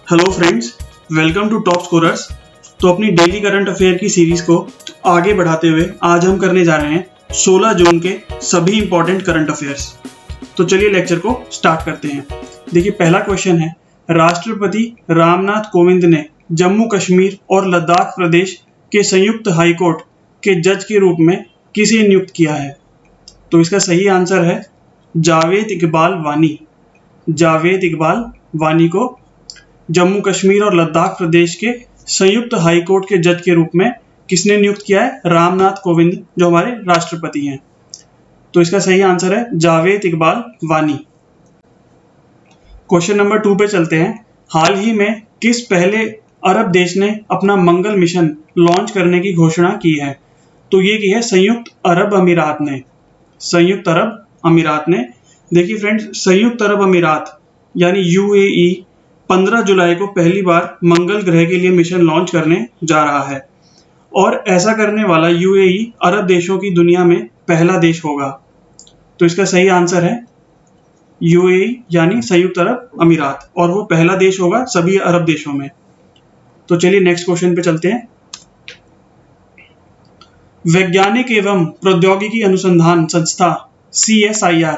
Hello friends, welcome to top scorers. तो अपनी daily current affair की सीरीज को आगे बढ़ाते हुए आज हम करने जा रहे हैं 16 जून के सभी इंपॉर्टेंट करंट अफेयर्स। तो चलिए लेक्चर को स्टार्ट करते हैं। देखिए, पहला क्वेश्चन है, राष्ट्रपति रामनाथ कोविंद ने जम्मू कश्मीर और लद्दाख प्रदेश के संयुक्त हाईकोर्ट के जज के रूप में किसे नियुक्त किया है? तो इसका सही आंसर है जावेद इकबाल वानी। जावेद इकबाल वानी को जम्मू कश्मीर और लद्दाख प्रदेश के संयुक्त हाईकोर्ट के जज के रूप में किसने नियुक्त किया है? रामनाथ कोविंद, जो हमारे राष्ट्रपति हैं। तो इसका सही आंसर है जावेद इकबाल वानी। क्वेश्चन नंबर 2 पे चलते हैं। हाल ही में किस पहले अरब देश ने अपना मंगल मिशन लॉन्च करने की घोषणा की है? तो ये की है संयुक्त अरब अमीरात ने। संयुक्त अरब अमीरात ने। देखिए फ्रेंड्स, संयुक्त अरब अमीरात यानी यूएई 15 जुलाई को पहली बार मंगल ग्रह के लिए मिशन लॉन्च करने जा रहा है और ऐसा करने वाला यूएई अरब देशों की दुनिया में पहला देश होगा। तो इसका सही आंसर है यूएई यानी संयुक्त अरब अमीरात, और वो पहला देश होगा सभी अरब देशों में। तो चलिए नेक्स्ट क्वेश्चन पे चलते हैं। वैज्ञानिक एवं प्रौद्योगिकी अनुसंधान संस्था CSIR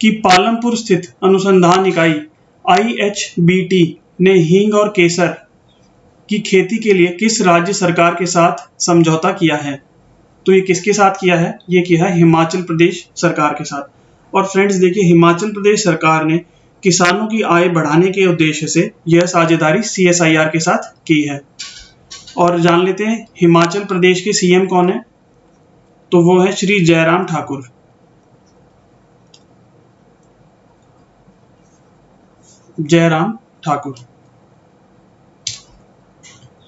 की पालमपुर स्थित अनुसंधान इकाई IHBT ने हींग और केसर की खेती के लिए किस राज्य सरकार के साथ समझौता किया है? तो ये किसके साथ किया है? ये किया है हिमाचल प्रदेश सरकार के साथ। और फ्रेंड्स देखिए, हिमाचल प्रदेश सरकार ने किसानों की आय बढ़ाने के उद्देश्य से यह साझेदारी CSIR के साथ की है। और जान लेते हैं हिमाचल प्रदेश के CM कौन है? तो वो है श्री जयराम ठाकुर। जयराम ठाकुर।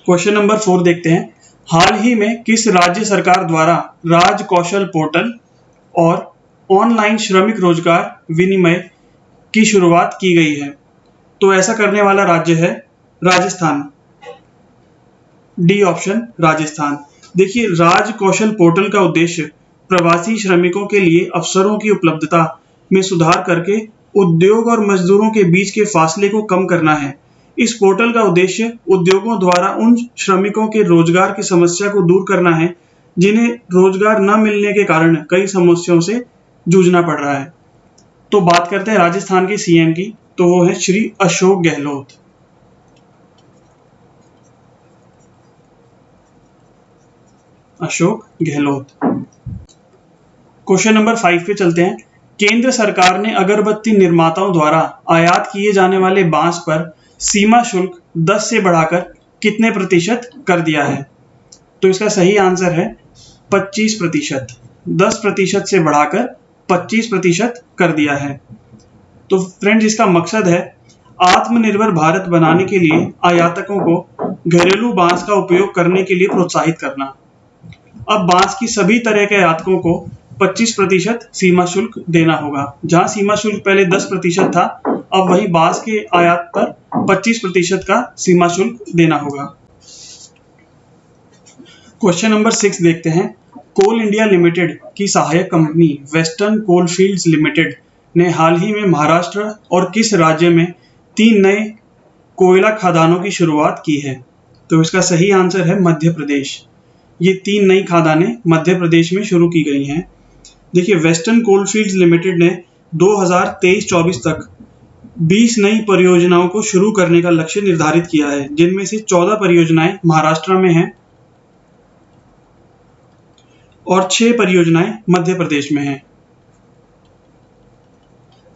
क्वेश्चन नंबर 4 देखते हैं। हाल ही में किस राज्य सरकार द्वारा राज कौशल पोर्टल और ऑनलाइन श्रमिक रोजगार विनिमय की शुरुआत की गई है? तो ऐसा करने वाला राज्य है राजस्थान। D option, Rajasthan. देखिए, राज कौशल पोर्टल का उद्देश्य प्रवासी श्रमिकों के लिए अवसरों की उपलब्धता में सुधार करके उद्योग और मजदूरों के बीच के फासले को कम करना है। इस पोर्टल का उद्देश्य उद्योगों द्वारा उन श्रमिकों के रोजगार की समस्या को दूर करना है जिन्हें रोजगार न मिलने के कारण कई समस्याओं से जूझना पड़ रहा है। तो बात करते हैं राजस्थान के CM की, तो वो है श्री अशोक गहलोत। अशोक गहलोत। क्वेश्चन नंबर 5 पे चलते हैं। केंद्र सरकार ने अगरबत्ती निर्माताओं द्वारा आयात किए जाने वाले बांस पर सीमा शुल्क 10 से बढ़ाकर कितने प्रतिशत कर दिया है? तो इसका सही आंसर है 25%। 10% से बढ़ाकर 25% कर दिया है। तो फ्रेंड्स, इसका मकसद है आत्मनिर्भर भारत बनाने के लिए आयातकों को घरेलू बांस का उपयोग करने के लिए प्रोत्साहित करना। अब बांस की सभी तरह के आयातकों को 25% सीमा शुल्क देना होगा। जहां सीमा शुल्क पहले 10% था, अब वही बांस के आयात पर 25% का सीमा शुल्क देना होगा। क्वेश्चन नंबर 6 देखते हैं। कोल इंडिया लिमिटेड की सहायक कंपनी वेस्टर्न कोलफील्ड्स लिमिटेड ने हाल ही में महाराष्ट्र और किस राज्य में 3 नए कोयला खदानों की शुरुआत की है? तो इसका सही आंसर है मध्य प्रदेश। ये 3 नई खदानें मध्य प्रदेश में शुरू की गई हैं। देखिए, वेस्टर्न कोलफील्ड्स लिमिटेड ने 2023-24 तक 20 नई परियोजनाओं को शुरू करने का लक्ष्य निर्धारित किया है, जिनमें से 14 परियोजनाएं महाराष्ट्र में हैं और 6 परियोजनाएं मध्य प्रदेश में हैं।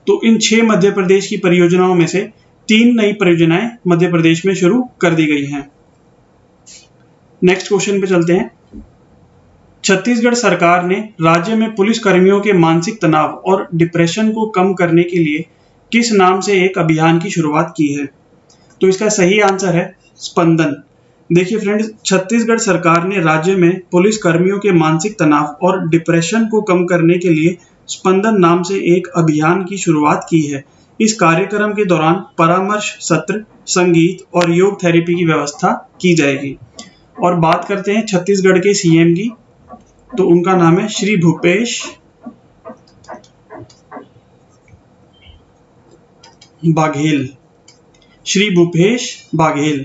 तो इन 6 मध्य प्रदेश की परियोजनाओं में से 3 नई परियोजनाएं मध्य प्रदेश में शुरू कर दी गई हैं। नेक्स्ट क्वेश्चन पे चलते हैं। छत्तीसगढ़ सरकार ने राज्य में पुलिस कर्मियों के मानसिक तनाव और डिप्रेशन को कम करने के लिए किस नाम से एक अभियान की शुरुआत की है? तो इसका सही आंसर है स्पंदन। देखिए फ्रेंड्स, छत्तीसगढ़ सरकार ने राज्य में पुलिस कर्मियों के मानसिक तनाव और डिप्रेशन को कम करने के लिए स्पंदन नाम से एक अभियान की शुरुआत की है। इस कार्यक्रम के दौरान परामर्श सत्र, संगीत और योग थेरेपी की व्यवस्था की जाएगी। और बात करते हैं छत्तीसगढ़ के CM की, तो उनका नाम है श्री भूपेश बघेल। श्री भूपेश बाघेल।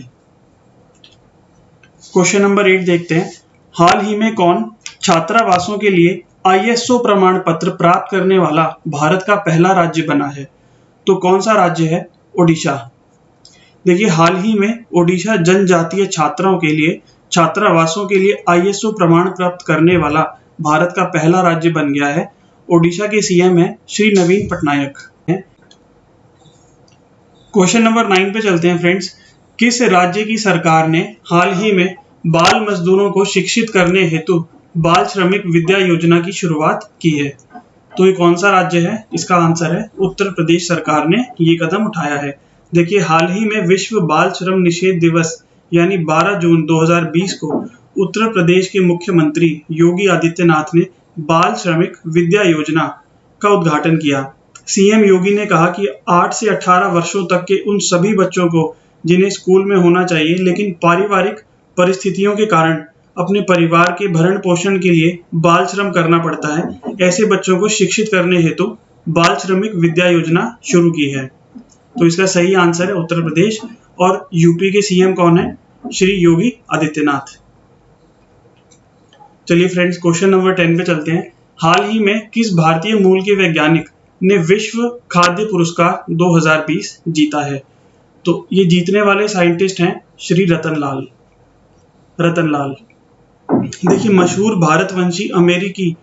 क्वेश्चन नंबर 8 देखते हैं। हाल ही में कौन छात्रावासों के लिए ISO प्रमाण पत्र प्राप्त करने वाला भारत का पहला राज्य बना है? तो कौन सा राज्य है? ओडिशा। देखिए, हाल ही में ओडिशा जनजातीय छात्राओं के लिए छात्रावासों के लिए ISO प्रमाण प्राप्त करने वाला भारत का पहला राज्य बन गया है। ओडिशा के CM है श्री नवीन पटनायक। क्वेश्चन नंबर 9 पे चलते हैं फ्रेंड्स। किस राज्य की सरकार ने हाल ही में बाल मजदूरों को शिक्षित करने हेतु बाल श्रमिक विद्या योजना की शुरुआत की है? तो ये कौन सा राज्य है? इसका आंसर है उत्तर प्रदेश सरकार ने ये कदम उठाया है। देखिए, हाल ही में विश्व बाल श्रम निषेध दिवस यानी 12 जून 2020 को उत्तर प्रदेश के मुख्यमंत्री योगी आदित्यनाथ ने बाल श्रमिक विद्या योजना का उद्घाटन किया। CM योगी ने कहा कि 8 से 18 वर्षों तक के उन सभी बच्चों को जिन्हें स्कूल में होना चाहिए लेकिन पारिवारिक परिस्थितियों के कारण अपने परिवार के भरण पोषण के लिए बाल श्रम करना पड़ता है, ऐसे बच्चों को शिक्षित करने हेतु बाल श्रमिक विद्या योजना शुरू की है। तो इसका सही आंसर है उत्तर प्रदेश। और यूपी के CM कौन है? श्री योगी आदित्यनाथ। चलिए फ्रेंड्स, क्वेश्चन नंबर 10 पे चलते हैं। हाल ही में किस भारतीय मूल के वैज्ञानिक ने विश्व खाद्य पुरस्कार 2020 जीता है? तो ये जीतने वाले साइंटिस्ट हैं श्री रतनलाल। देखिए, मशहूर भारतवंशी अमेरिकी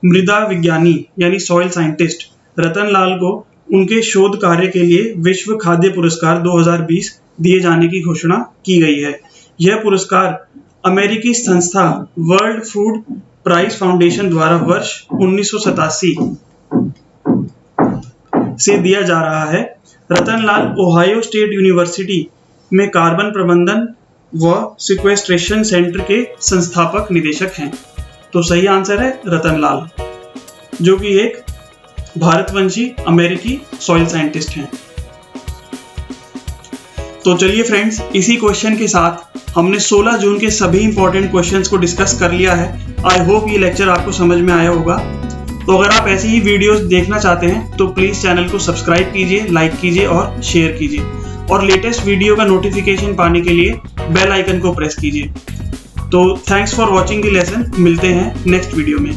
मृदा विज्ञानी यानी सॉइल साइंटिस्ट रतनलाल को उनके शोध कार्य के लिए विश्व खाद्य पुरस्कार 2020 दिए जाने की घोषणा की गई है। यह पुरस्कार अमेरिकी संस्था वर्ल्ड फूड प्राइज फाउंडेशन द्वारा वर्ष 1987 से दिया जा रहा है। रतनलाल ओहायो स्टेट यूनिवर्सिटी में कार्बन प्रबंधन व सिक्वेस्ट्रेशन सेंटर के संस्थापक निदेशक हैं। तो सही आंसर है रतनलाल, जो कि एक भारतवंशी अमेरिकी सॉइल साइंटिस्ट हैं। तो चलिए फ्रेंड्स, इसी क्वेश्चन के साथ हमने 16 जून के सभी इंपॉर्टेंट क्वेश्चंस को डिस्कस कर लिया है। आई होप ये लेक्चर आपको समझ में आया होगा। तो अगर आप ऐसी ही वीडियोस देखना चाहते हैं तो प्लीज चैनल को सब्सक्राइब कीजिए, लाइक कीजिए और शेयर कीजिए, और लेटेस्ट वीडियो का नोटिफिकेशन पाने के लिए बेल आइकन को प्रेस कीजिए। तो thanks for watching the lesson. मिलते हैं नेक्स्ट वीडियो में।